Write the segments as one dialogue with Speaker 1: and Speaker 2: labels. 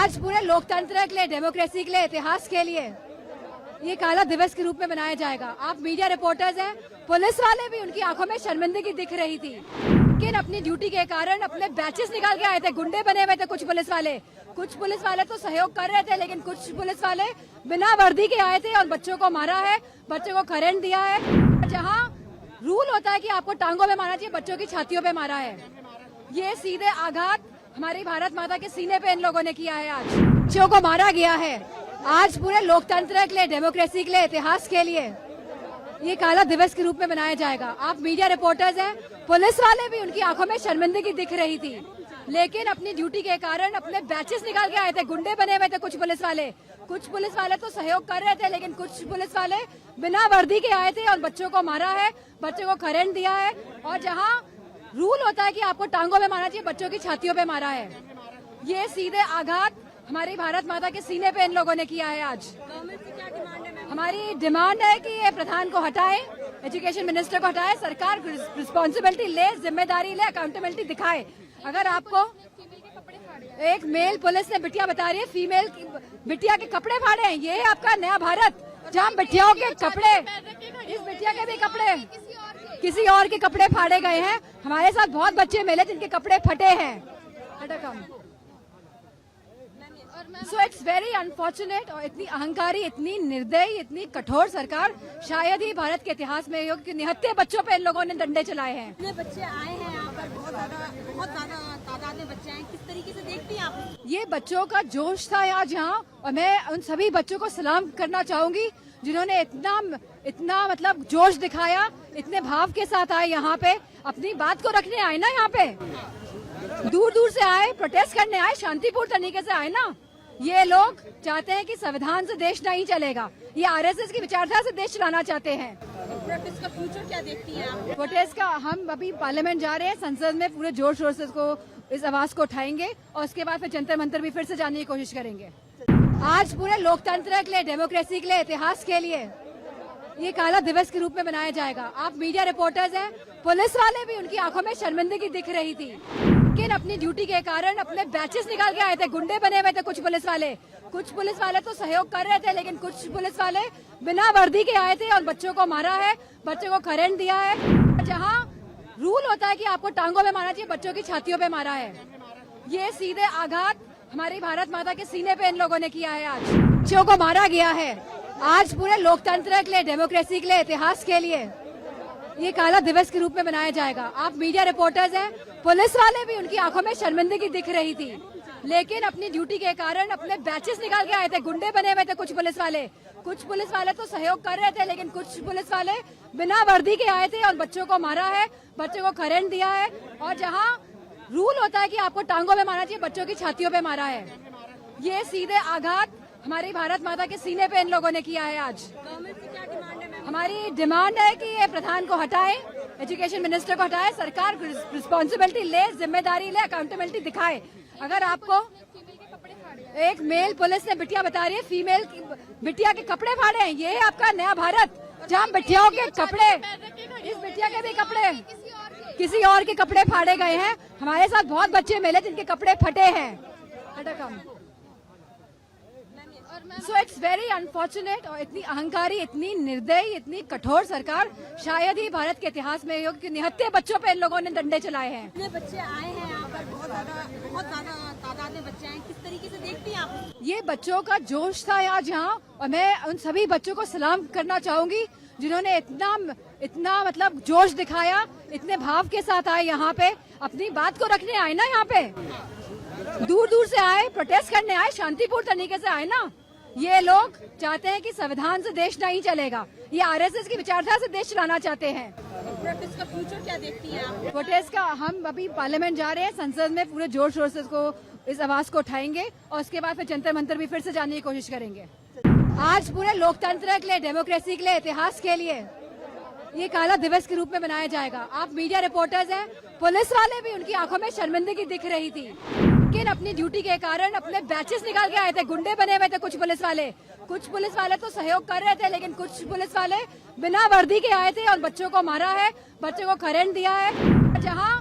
Speaker 1: आज पूरे लोकतंत्र के लिए, डेमोक्रेसी के लिए, इतिहास के लिए ये काला दिवस के रूप में मनाया जाएगा। आप मीडिया रिपोर्टर्स हैं, पुलिस वाले भी, उनकी आंखों में शर्मिंदगी दिख रही थी, लेकिन अपनी ड्यूटी के कारण अपने बैचेस निकाल के आए थे। गुंडे बने हुए थे कुछ पुलिस वाले तो सहयोग कर रहे थे, लेकिन कुछ पुलिस वाले बिना वर्दी के आए थे और बच्चों को मारा है, बच्चों को करंट दिया है। जहाँ रूल होता है कि आपको टांगों में मारना चाहिए, बच्चों की छातियों पे मारा है। ये सीधे आघात हमारी भारत माता के सीने पे इन लोगों ने किया है। आज बच्चों को मारा गया है। आज पूरे लोकतंत्र के लिए, डेमोक्रेसी के लिए, इतिहास के लिए ये काला दिवस के रूप में मनाया जाएगा। आप मीडिया रिपोर्टर्स हैं, पुलिस वाले भी, उनकी आंखों में शर्मिंदगी दिख रही थी, लेकिन अपनी ड्यूटी के कारण अपने बैचेस निकाल के आए थे। गुंडे बने हुए थे कुछ पुलिस वाले तो सहयोग कर रहे थे, लेकिन कुछ पुलिस वाले बिना वर्दी के आए थे और बच्चों को मारा है, बच्चों को करंट दिया है। और जहाँ रूल होता है कि आपको टांगों में मारना चाहिए, बच्चों की छातियों पे मारा है। ये सीधे आघात हमारी भारत माता के सीने पे इन लोगों ने किया है। आज हमारी डिमांड है कि ये प्रधान को हटाए, एजुकेशन मिनिस्टर को हटाए, सरकार रिस्पॉन्सिबिलिटी ले, जिम्मेदारी ले, अकाउंटेबिलिटी दिखाए। अगर आपको एक मेल पुलिस ने बिटिया बता रही है, फीमेल बिटिया के कपड़े फाड़े हैं, ये आपका नया भारत जहाँ बिटियाओं के कपड़े, इस बिटिया के भी कपड़े किसी और के कपड़े फाड़े गए हैं। हमारे साथ बहुत बच्चे मिले जिनके कपड़े फटे हैं। So it's very unfortunate. और इतनी अहंकारी, इतनी निर्दयी, इतनी कठोर सरकार शायद ही भारत के इतिहास में हो कि निहत्थे बच्चों पे इन लोगों ने डंडे चलाए हैं।
Speaker 2: इतने बच्चे आए हैं यहाँ पर, बहुत ज्यादा तादाद में बच्चे हैं। किस तरीके से देखती हैं आप?
Speaker 1: ये बच्चों का जोश था आज यहाँ, और मैं उन सभी बच्चों को सलाम करना चाहूंगी जिन्होंने इतना मतलब जोश दिखाया, इतने भाव के साथ आए यहाँ पे, अपनी बात को रखने आए ना। यहाँ पे दूर दूर से आए, प्रोटेस्ट करने आए, शांतिपूर्ण तरीके से आए ना। ये लोग चाहते हैं कि संविधान से देश नहीं चलेगा, ये आरएसएस की विचारधारा से देश चलाना चाहते हैं।
Speaker 2: प्रोटेस्ट का फ्यूचर क्या देखती हैं आप?
Speaker 1: प्रोटेस्ट का हम अभी पार्लियामेंट जा रहे हैं, संसद में पूरे जोर शोर से इस आवाज को उठाएंगे और उसके बाद फिर जंतर मंतर भी फिर से जाने की कोशिश करेंगे। आज पूरे लोकतंत्र के लिए, डेमोक्रेसी के लिए, इतिहास के लिए ये काला दिवस के रूप में मनाया जाएगा। आप मीडिया रिपोर्टर्स हैं, पुलिस वाले भी, उनकी आंखों में शर्मिंदगी दिख रही थी, लेकिन अपनी ड्यूटी के कारण अपने बैचेस निकाल के आए थे। गुंडे बने हुए थे कुछ पुलिस वाले तो सहयोग कर रहे थे, लेकिन कुछ पुलिस वाले बिना वर्दी के आए थे और बच्चों को मारा है, बच्चों को करंट दिया है। जहाँ रूल होता है कि आपको टांगों में मारना चाहिए, बच्चों की छातियों पे मारा है। ये सीधे आघात हमारी भारत माता के सीने पे इन लोगों ने किया है। आज बच्चों को मारा गया है। आज पूरे लोकतंत्र के लिए, डेमोक्रेसी के लिए, इतिहास के लिए ये काला दिवस के रूप में मनाया जाएगा। आप मीडिया रिपोर्टर्स हैं, पुलिस वाले भी, उनकी आंखों में शर्मिंदगी दिख रही थी, लेकिन अपनी ड्यूटी के कारण अपने बैचेस निकाल के आए थे। गुंडे बने हुए थे कुछ पुलिस वाले तो सहयोग कर रहे थे, लेकिन कुछ पुलिस वाले बिना वर्दी के आए थे और बच्चों को मारा है, बच्चों को करंट दिया है। और जहाँ रूल होता है कि आपको टांगों में मारना चाहिए, बच्चों की छातियों पे मारा है। ये सीधे आघात हमारी भारत माता के सीने पे इन लोगों ने किया है। आज हमारी डिमांड है कि ये प्रधान को हटाए, एजुकेशन मिनिस्टर को हटाए, सरकार रिस्पॉन्सिबिलिटी ले, जिम्मेदारी ले, अकाउंटेबिलिटी दिखाए। अगर आपको एक मेल पुलिस ने बिटिया बता रही है, फीमेल बिटिया के कपड़े फाड़े हैं, ये आपका नया भारत जहाँ बिटियाओं के कपड़े, इस बिटिया के भी कपड़े किसी और के कपड़े फाड़े गए हैं। हमारे साथ बहुत बच्चे मिले जिनके कपड़े फटे हैं। So it's very unfortunate. और इतनी अहंकारी, इतनी निर्दयी, इतनी कठोर सरकार शायद ही भारत के इतिहास में हो कि निहत्थे बच्चों पे इन लोगों ने डंडे चलाए हैं।
Speaker 2: इतने बच्चे आए हैं यहाँ पर, बहुत ज्यादा तादाद में बच्चे हैं। किस तरीके से देखती हैं आप?
Speaker 1: ये बच्चों का जोश था आज यहाँ, और मैं उन सभी बच्चों को सलाम करना चाहूंगी जिन्होंने इतना मतलब जोश दिखाया, इतने भाव के साथ आए यहाँ पे, अपनी बात को रखने आए ना। यहाँ पे दूर दूर से आए, प्रोटेस्ट करने आए, शांतिपूर्ण तरीके से आए ना। ये लोग चाहते हैं कि संविधान से देश नहीं चलेगा, ये आरएसएस की विचारधारा से देश चलाना चाहते हैं।
Speaker 2: प्रोटेस्ट का फ्यूचर क्या देखती हैं आप?
Speaker 1: प्रोटेस्ट का हम अभी पार्लियामेंट जा रहे हैं, संसद में पूरे जोर शोर से इस आवाज को उठाएंगे और उसके बाद फिर जंतर मंतर भी फिर से जाने की कोशिश करेंगे। आज पूरे लोकतंत्र के लिए, डेमोक्रेसी के लिए, इतिहास के लिए ये काला दिवस के रूप में मनाया जाएगा। आप मीडिया रिपोर्टर्स हैं, पुलिस वाले भी, उनकी आंखों में शर्मिंदगी दिख रही थी, लेकिन अपनी ड्यूटी के कारण अपने बैचेस निकाल के आए थे। गुंडे बने हुए थे कुछ पुलिस वाले तो सहयोग कर रहे थे, लेकिन कुछ पुलिस वाले बिना वर्दी के आए थे और बच्चों को मारा है, बच्चों को करंट दिया है। जहाँ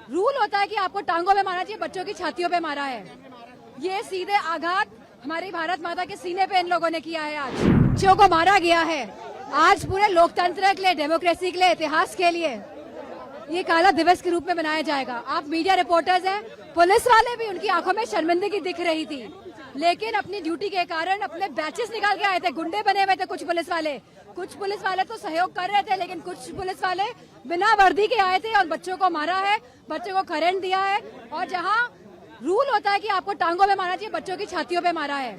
Speaker 1: रूल होता है कि आपको टांगों में मारना चाहिए, बच्चों की छातियों पे मारा है। ये सीधे आघात हमारी भारत माता के सीने पे इन लोगों ने किया है। आज बच्चों को मारा गया है। आज पूरे लोकतंत्र के लिए, डेमोक्रेसी के लिए, इतिहास के लिए ये काला दिवस के रूप में मनाया जाएगा। आप मीडिया रिपोर्टर्स हैं, पुलिस वाले भी, उनकी आंखों में शर्मिंदगी दिख रही थी, लेकिन अपनी ड्यूटी के कारण अपने बैचेस निकाल के आए थे। गुंडे बने हुए थे कुछ पुलिस वाले तो सहयोग कर रहे थे, लेकिन कुछ पुलिस वाले बिना वर्दी के आए थे और बच्चों को मारा है, बच्चों को करंट दिया है। और जहां रूल होता है कि आपको टांगों में मारना चाहिए, बच्चों की छातियों पे मारा है।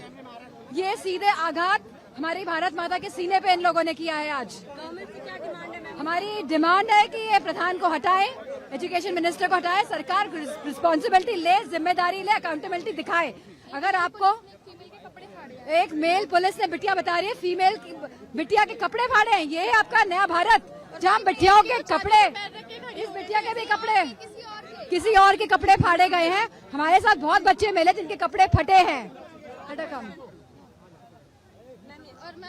Speaker 1: ये सीधे आघात हमारी भारत माता के सीने पे इन लोगों ने किया है। आज
Speaker 2: गवर्नमेंट की क्या डिमांड है मैम?
Speaker 1: हमारी डिमांड है कि ये प्रधान को हटाए, एजुकेशन मिनिस्टर को हटाए, सरकार रिस्पॉन्सिबिलिटी ले, जिम्मेदारी ले, अकाउंटेबिलिटी दिखाए। अगर आपको एक मेल पुलिस ने बिटिया बता रही है, फीमेल बिटिया के कपड़े फाड़े हैं, ये है आपका नया भारत जहाँ बिटियाओं के कपड़े, इस बिटिया के भी कपड़े किसी और के कपड़े फाड़े गए हैं। हमारे साथ बहुत बच्चे मिले जिनके कपड़े फटे हैं।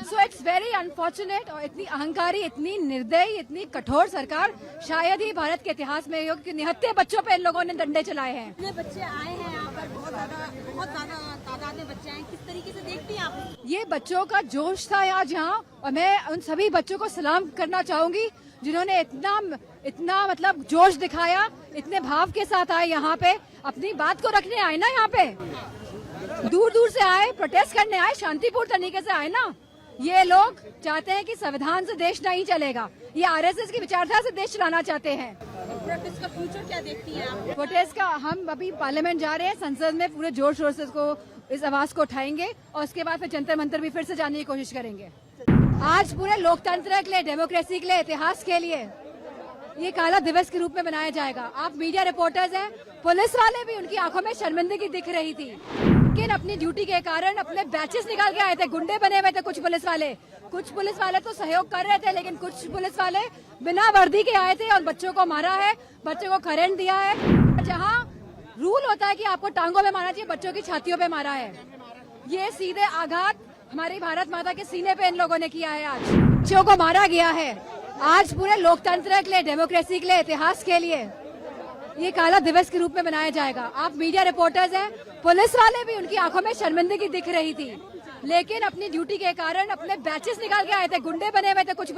Speaker 1: So it's very unfortunate. और इतनी अहंकारी, इतनी निर्दयी, इतनी कठोर सरकार शायद ही भारत के इतिहास में हो कि निहत्थे बच्चों पे इन लोगों ने डंडे चलाए हैं।
Speaker 2: इतने बच्चे आए हैं यहाँ पर, बहुत ज्यादा तादाद में बच्चे आए, किस तरीके से देखती हैं आप?
Speaker 1: ये बच्चों का जोश था आज यहाँ, और मैं उन सभी बच्चों को सलाम करना चाहूंगी जिन्होंने इतना मतलब जोश दिखाया, इतने भाव के साथ आए यहाँ पे, अपनी बात को रखने आए ना। यहाँ पे दूर दूर से आए, प्रोटेस्ट करने आए, शांतिपूर्ण तरीके से आए ना। ये लोग चाहते हैं कि संविधान से देश नहीं चलेगा, ये आरएसएस की विचारधारा से देश चलाना चाहते हैं।
Speaker 2: प्रोटेस्ट का फ्यूचर क्या देखती हैं आप?
Speaker 1: प्रोटेस्ट का हम अभी पार्लियामेंट जा रहे हैं, संसद में पूरे जोर शोर से इस आवाज को उठाएंगे और उसके बाद फिर जंतर मंतर भी फिर से जाने की कोशिश करेंगे। आज पूरे लोकतंत्र के लिए, डेमोक्रेसी के लिए, इतिहास के लिए ये काला दिवस के रूप में मनाया जाएगा। आप मीडिया रिपोर्टर्स हैं, पुलिस वाले भी, उनकी आंखों में शर्मिंदगी दिख रही थी, लेकिन अपनी ड्यूटी के कारण अपने बैचेस निकाल के आए थे। गुंडे बने हुए थे कुछ पुलिस वाले तो सहयोग कर रहे थे, लेकिन कुछ पुलिस वाले बिना वर्दी के आए थे और बच्चों को मारा है, बच्चों को करंट दिया है। जहां रूल होता है कि आपको टांगों में मारना चाहिए, बच्चों की छातियों पे मारा है। ये सीधे आघात हमारी भारत माता के सीने पे इन लोगों ने किया है। आज बच्चों को मारा गया है। आज पूरे लोकतंत्र के लिए, डेमोक्रेसी के लिए, इतिहास के लिए ये काला दिवस के रूप में मनाया जाएगा। आप मीडिया रिपोर्टर्स हैं, पुलिस वाले भी, उनकी आंखों में शर्मिंदगी दिख रही थी, लेकिन अपनी ड्यूटी के कारण अपने बैचेस निकाल के आए थे। गुंडे बने हुए थे कुछ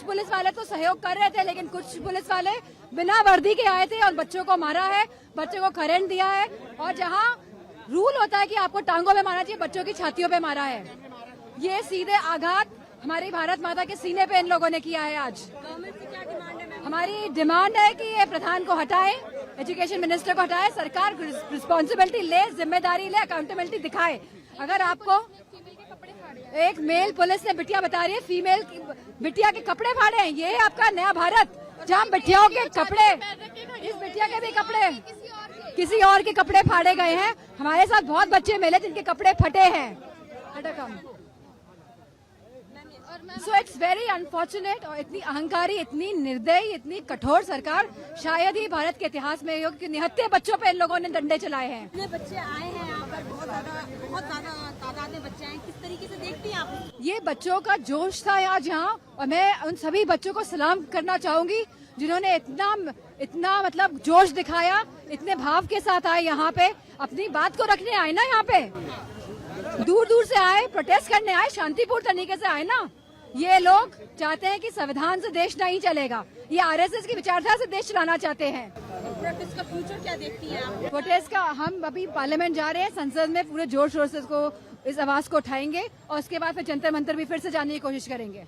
Speaker 1: पुलिस वाले तो सहयोग कर रहे थे, लेकिन कुछ पुलिस वाले बिना वर्दी के आए थे और बच्चों को मारा है, बच्चों को करंट दिया है। और जहां रूल होता है कि आपको टांगों में मारना चाहिए, बच्चों की छातियों पे मारा है। ये सीधे आघात हमारी भारत माता के सीने पे इन लोगों ने किया है। आज
Speaker 2: गवर्नमेंट की क्या डिमांड है मैम?
Speaker 1: हमारी डिमांड है कि ये प्रधान को हटाए, एजुकेशन मिनिस्टर को हटाए, सरकार रिस्पॉन्सिबिलिटी ले, जिम्मेदारी ले, अकाउंटेबिलिटी दिखाए। अगर आपको एक मेल पुलिस ने बिटिया बता रही है, फीमेल बिटिया के कपड़े फाड़े हैं, ये है आपका नया भारत जहाँ बिटियाओं के कपड़े, इस बिटिया के भी कपड़े किसी और के कपड़े फाड़े गए हैं। हमारे साथ बहुत बच्चे मिले जिनके कपड़े फटे हैं। So it's very unfortunate. और इतनी अहंकारी, इतनी निर्दयी, इतनी कठोर सरकार शायद ही भारत के इतिहास में हो कि निहत्थे बच्चों पे इन लोगों ने डंडे चलाए हैं।
Speaker 2: इतने बच्चे आए हैं यहाँ पर, बहुत ज्यादा तादाद में बच्चे आए, किस तरीके से देखती हैं आप?
Speaker 1: ये बच्चों का जोश था आज यहाँ, और मैं उन सभी बच्चों को सलाम करना चाहूंगी जिन्होंने इतना मतलब जोश दिखाया, इतने भाव के साथ आए यहाँ पे, अपनी बात को रखने आए ना। यहाँ पे दूर दूर से आए, प्रोटेस्ट करने आए, शांतिपूर्ण तरीके से आए ना। ये लोग चाहते हैं कि संविधान से देश नहीं चलेगा, ये आरएसएस की विचारधारा से देश चलाना चाहते हैं।
Speaker 2: प्रोटेस्ट का फ्यूचर क्या देखती हैं आप?
Speaker 1: प्रोटेस्ट का हम अभी पार्लियामेंट जा रहे हैं, संसद में पूरे जोर शोर से इस आवाज को उठाएंगे और उसके बाद फिर जंतर मंतर भी फिर से जाने की कोशिश करेंगे।